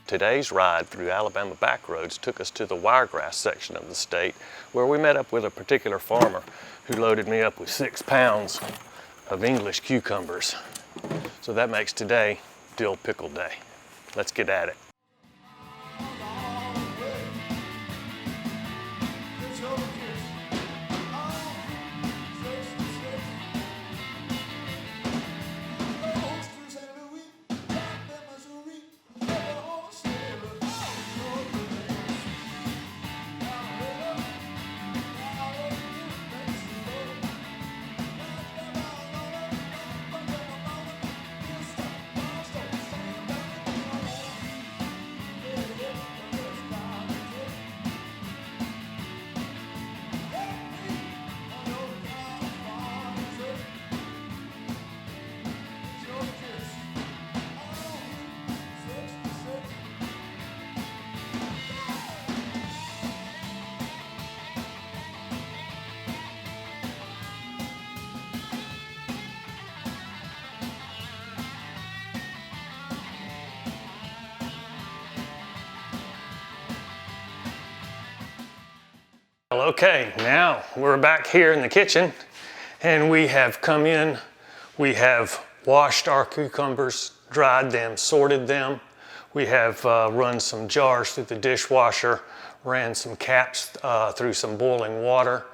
Today's ride through Alabama backroads took us to the wiregrass section of the state, where we met up with a particular farmer who loaded me up with 6 pounds of English cucumbers. So that makes today dill pickle day. Let's get at it. Okay, now we're back here in the kitchen and we have come in, we have washed our cucumbers, dried them, sorted them. We have run some jars through the dishwasher, ran some caps through some boiling water.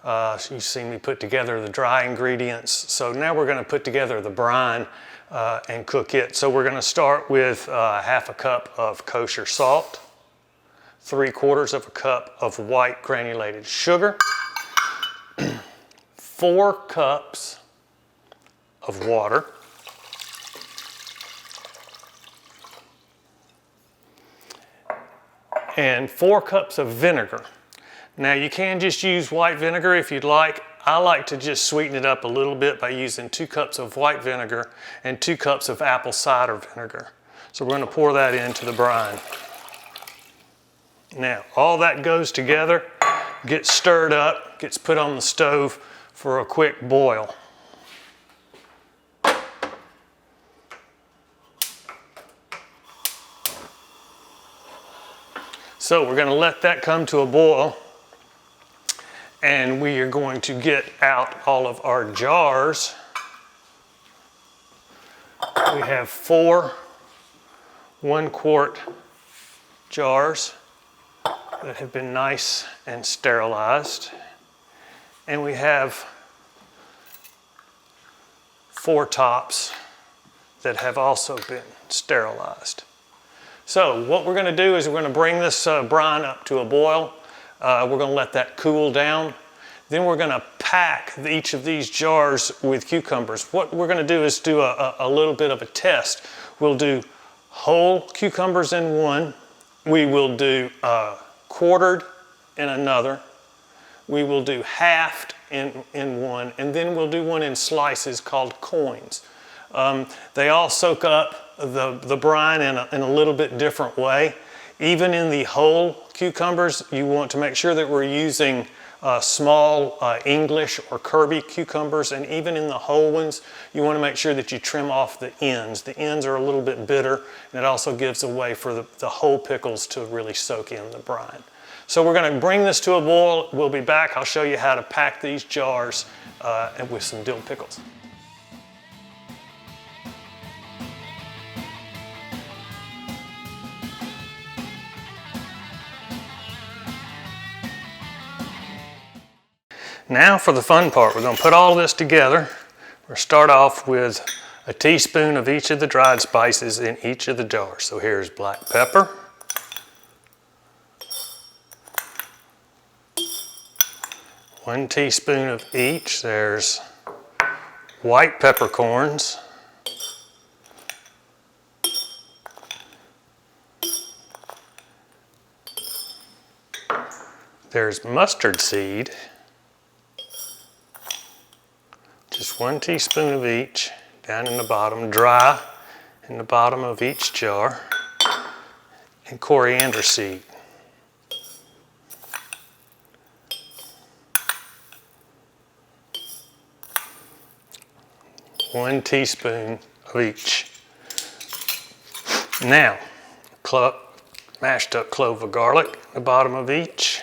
You've seen me put together the dry ingredients. So now we're gonna put together the brine and cook it. So we're gonna start with half a cup of kosher salt, 3/4 of a cup of white granulated sugar, 4 cups of water, and 4 cups of vinegar. Now you can just use white vinegar if you'd like. I like to just sweeten it up a little bit by using 2 cups of white vinegar and 2 cups of apple cider vinegar. So we're going to pour that into the brine. Now, all that goes together, gets stirred up, gets put on the stove for a quick boil. So we're going to let that come to a boil, and we are going to get out all of our jars. We have 4 1-quart jars that have been nice and sterilized. And we have 4 tops that have also been sterilized. So what we're gonna do is we're gonna bring this brine up to a boil. We're gonna let that cool down. Then we're gonna pack each of these jars with cucumbers. What we're gonna do is do a little bit of a test. We'll do whole cucumbers in one. We will do quartered in another. We will do halved in one, and then we'll do one in slices called coins. They all soak up the brine in a little bit different way. Even in the whole cucumbers, you want to make sure that we're using small English or Kirby cucumbers, and even in the whole ones, you want to make sure that you trim off the ends. The ends are a little bit bitter, and it also gives a way for the whole pickles to really soak in the brine. So we're going to bring this to a boil. We'll be back. I'll show you how to pack these jars and with some dill pickles. Now for the fun part, we're going to put all this together. We'll start off with a teaspoon of each of the dried spices in each of the jars. So here's black pepper, one teaspoon of each. There's white peppercorns, there's mustard seed, just 1 teaspoon of each down in the bottom, dry in the bottom of each jar, and coriander seed. One teaspoon of each. Now, mashed up clove of garlic in the bottom of each.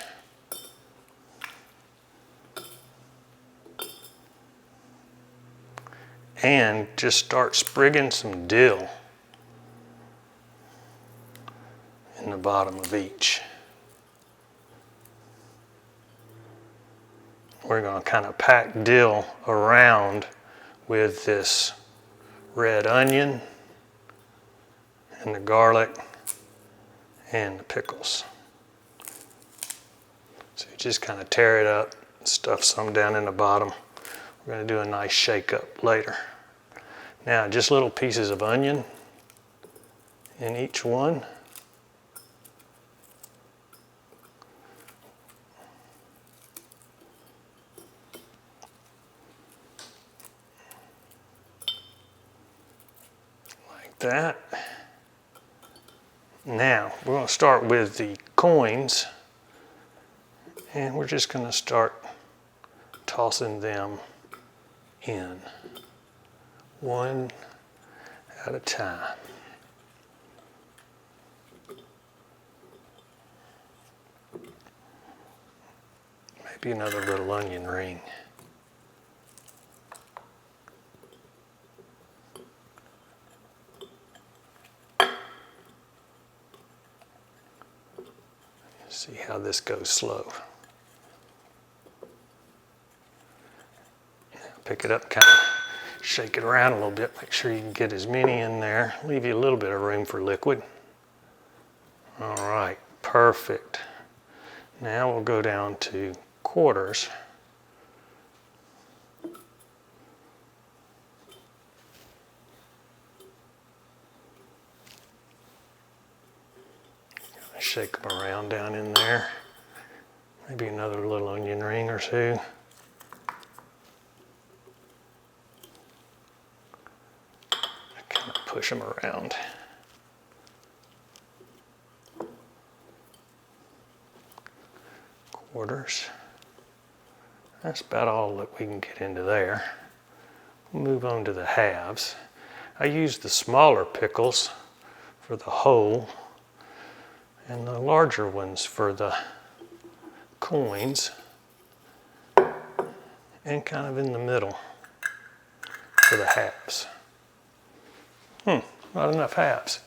And just start sprigging some dill in the bottom of each. We're going to kind of pack dill around with this red onion and the garlic and the pickles. So you just kind of tear it up, stuff some down in the bottom. We're going to do a nice shake up later. Now just little pieces of onion in each one. Like that. Now we're going to start with the coins, and we're just going to start tossing them in, one at a time. Maybe another little onion ring. See how this goes slow. Now pick it up, kind of shake it around a little bit, make sure you can get as many in there. Leave you a little bit of room for liquid. All right, perfect. Now we'll go down to quarters. Shake them around down in there. Maybe another little onion ring or two. Kind of push them around. Quarters. That's about all that we can get into there. We'll move on to the halves. I use the smaller pickles for the whole, and the larger ones for the coins, and kind of in the middle for the halves. Not enough halves.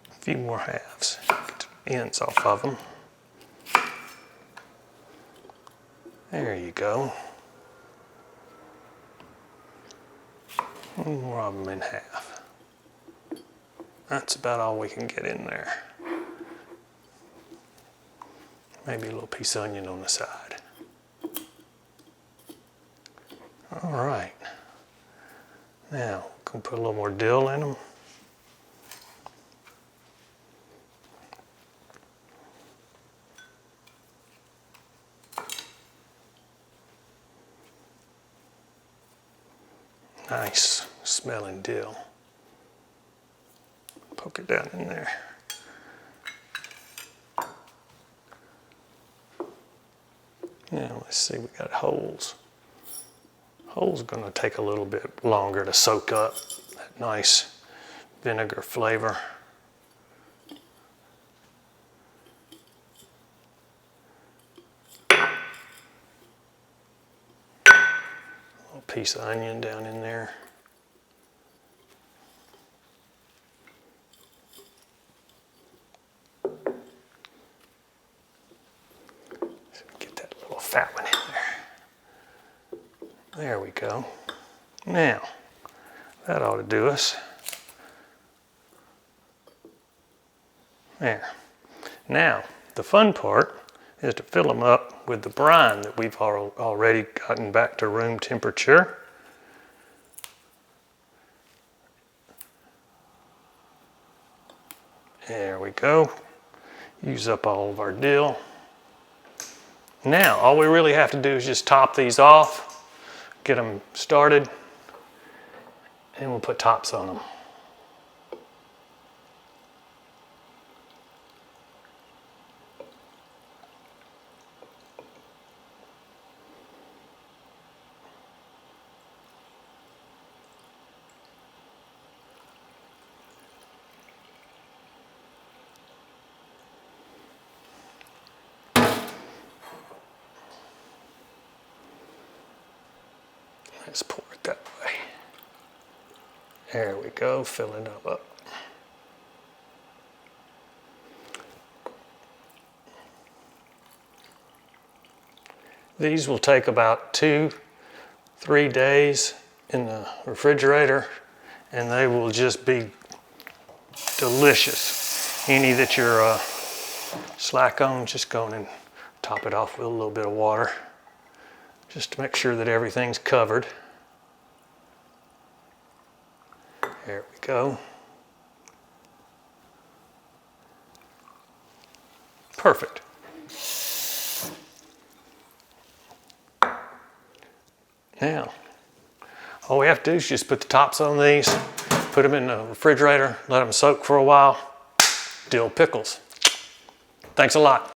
A few more halves. Get the ends off of them. There you go. One more of them in half. That's about all we can get in there. Maybe a little piece of onion on the side. All right. Now, we're going to put a little more dill in them. Nice smelling dill. Poke it down in there. Now let's see, we got holes. Holes are going to take a little bit longer to soak up that nice vinegar flavor. Piece of onion down in there. Get that little fat one in there. There we go. Now, that ought to do us. There. Now, the fun part is to fill them up with the brine that we've already gotten back to room temperature. There we go. Use up all of our dill. Now, all we really have to do is just top these off, get them started, and we'll put tops on them. Let's pour it that way. There we go, filling it up. These will take about 2-3 days in the refrigerator, and they will just be delicious. Any that you're slack on, just go in and top it off with a little bit of water, just to make sure that everything's covered. There we go. Perfect. Now, all we have to do is just put the tops on these, put them in the refrigerator, let them soak for a while. Dill pickles. Thanks a lot.